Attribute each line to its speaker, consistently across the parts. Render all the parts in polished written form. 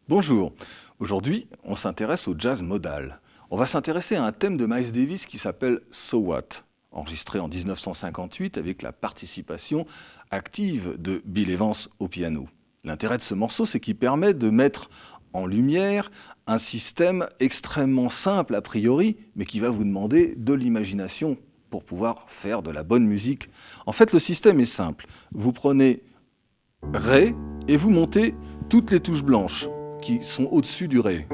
Speaker 1: Bonjour, aujourd'hui on s'intéresse au jazz modal. On va s'intéresser à un thème de Miles Davis qui s'appelle So What, enregistré en 1958 avec la participation active de Bill Evans au piano. L'intérêt de ce morceau, c'est qu'il permet de mettre en lumière un système extrêmement simple a priori, mais qui va vous demander de l'imagination pour pouvoir faire de la bonne musique. En fait, le système est simple. Vous prenez Ré et vous montez toutes les touches blanches qui sont au-dessus du Ré.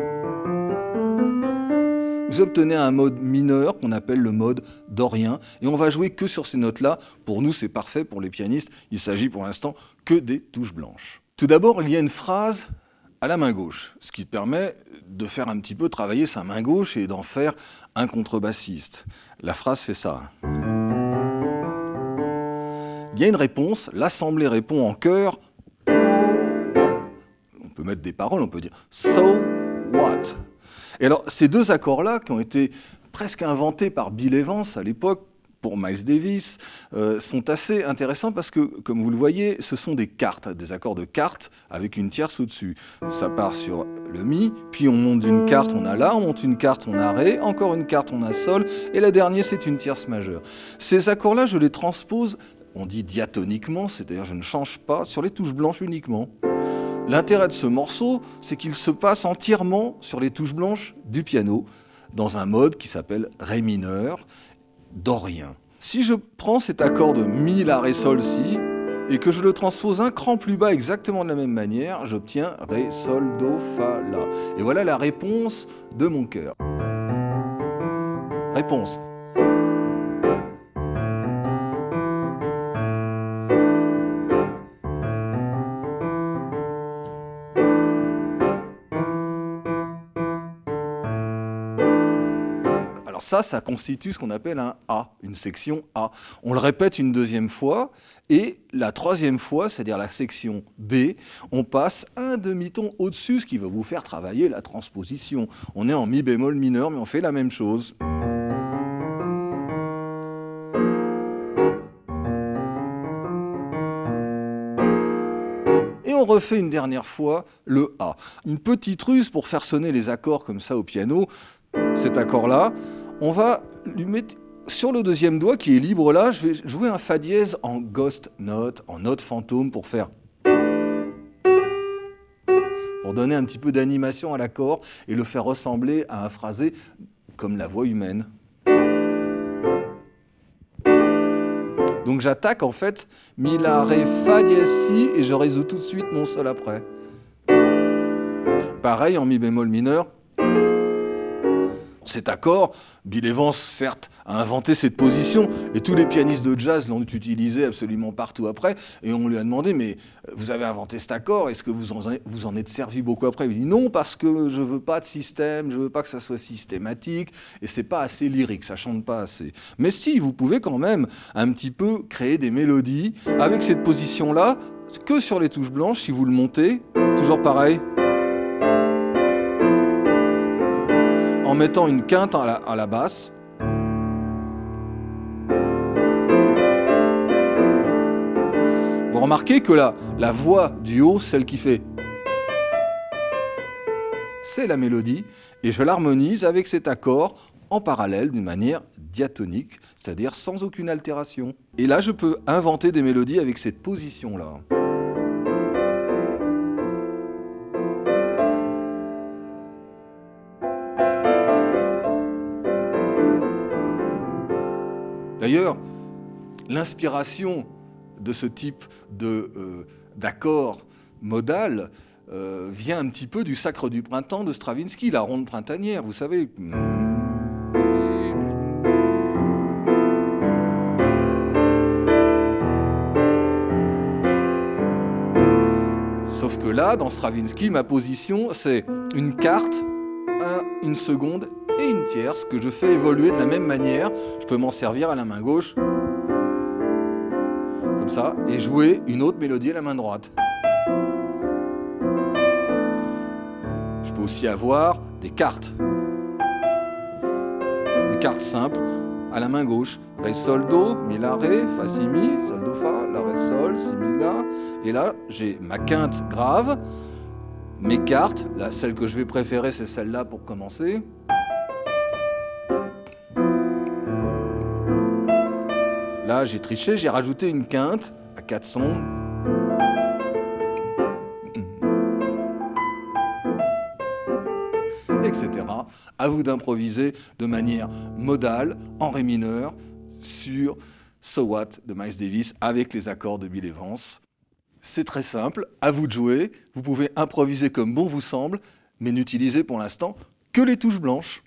Speaker 1: Vous obtenez un mode mineur qu'on appelle le mode dorien et on va jouer que sur ces notes-là. Pour nous, c'est parfait pour les pianistes. Il s'agit pour l'instant que des touches blanches. Tout d'abord, il y a une phrase à la main gauche, ce qui permet de faire un petit peu travailler sa main gauche et d'en faire un contrebassiste. La phrase fait ça. Il y a une réponse, l'assemblée répond en chœur. On peut mettre des paroles, on peut dire « So what ?» Et alors, ces deux accords-là, qui ont été presque inventés par Bill Evans à l'époque, pour Miles Davis, sont assez intéressants parce que, comme vous le voyez, ce sont des quartes, des accords de quarte avec une tierce au-dessus. Ça part sur le Mi, puis on monte d'une quarte, on a La, on monte une quarte, on a Ré, encore une quarte, on a Sol, et la dernière, c'est une tierce majeure. Ces accords-là, je les transpose, on dit diatoniquement, c'est-à-dire je ne change pas, sur les touches blanches uniquement. L'intérêt de ce morceau, c'est qu'il se passe entièrement sur les touches blanches du piano, dans un mode qui s'appelle Ré mineur, dorien. Si je prends cet accord de Mi, La, Ré, Sol, Si, et que je le transpose un cran plus bas exactement de la même manière, j'obtiens Ré, Sol, Do, Fa, La. Et voilà la réponse de mon cœur. Réponse. Alors ça constitue ce qu'on appelle un A, une section A. On le répète une deuxième fois, et la troisième fois, c'est-à-dire la section B, on passe un demi-ton au-dessus, ce qui va vous faire travailler la transposition. On est en Mi bémol mineur, mais on fait la même chose. Et on refait une dernière fois le A. Une petite ruse pour faire sonner les accords comme ça au piano, cet accord-là, on va lui mettre sur le deuxième doigt qui est libre là, je vais jouer un Fa dièse en ghost note, en note fantôme pour faire... pour donner un petit peu d'animation à l'accord et le faire ressembler à un phrasé comme la voix humaine. Donc j'attaque en fait Mi, La, Ré, Fa dièse, Si et je résous tout de suite mon Sol après. Pareil en Mi bémol mineur. Cet accord, Bill Evans, certes, a inventé cette position, et tous les pianistes de jazz l'ont utilisé absolument partout après, et on lui a demandé, mais vous avez inventé cet accord, est-ce que vous en êtes servi beaucoup après? Il dit non, parce que je ne veux pas de système, je ne veux pas que ça soit systématique, et c'est pas assez lyrique, ça chante pas assez. Mais si, vous pouvez quand même un petit peu créer des mélodies avec cette position-là, que sur les touches blanches, si vous le montez, toujours pareil. En mettant une quinte à la basse. Vous remarquez que la voix du haut, celle qui fait, c'est la mélodie, et je l'harmonise avec cet accord en parallèle d'une manière diatonique, c'est-à-dire sans aucune altération. Et là, je peux inventer des mélodies avec cette position-là. D'ailleurs, l'inspiration de ce type d'accord modal vient un petit peu du Sacre du printemps de Stravinsky, la ronde printanière, vous savez. Sauf que là, dans Stravinsky, ma position, c'est une quarte, une seconde et une tierce que je fais évoluer de la même manière. Je peux m'en servir à la main gauche, comme ça, et jouer une autre mélodie à la main droite. Je peux aussi avoir des cartes simples à la main gauche. Ré, Sol, Do, Mi, La, Ré, Fa, Si, Mi, Sol, Do, Fa, La, Ré, Sol, Si, Mi, La. Et là, j'ai ma quinte grave, mes cartes. Là, celle que je vais préférer, c'est celle-là pour commencer. Là, j'ai triché, j'ai rajouté une quinte à 4 sons. Etc. À vous d'improviser de manière modale, en ré mineur, sur So What de Miles Davis avec les accords de Bill Evans. C'est très simple, à vous de jouer. Vous pouvez improviser comme bon vous semble, mais n'utilisez pour l'instant que les touches blanches.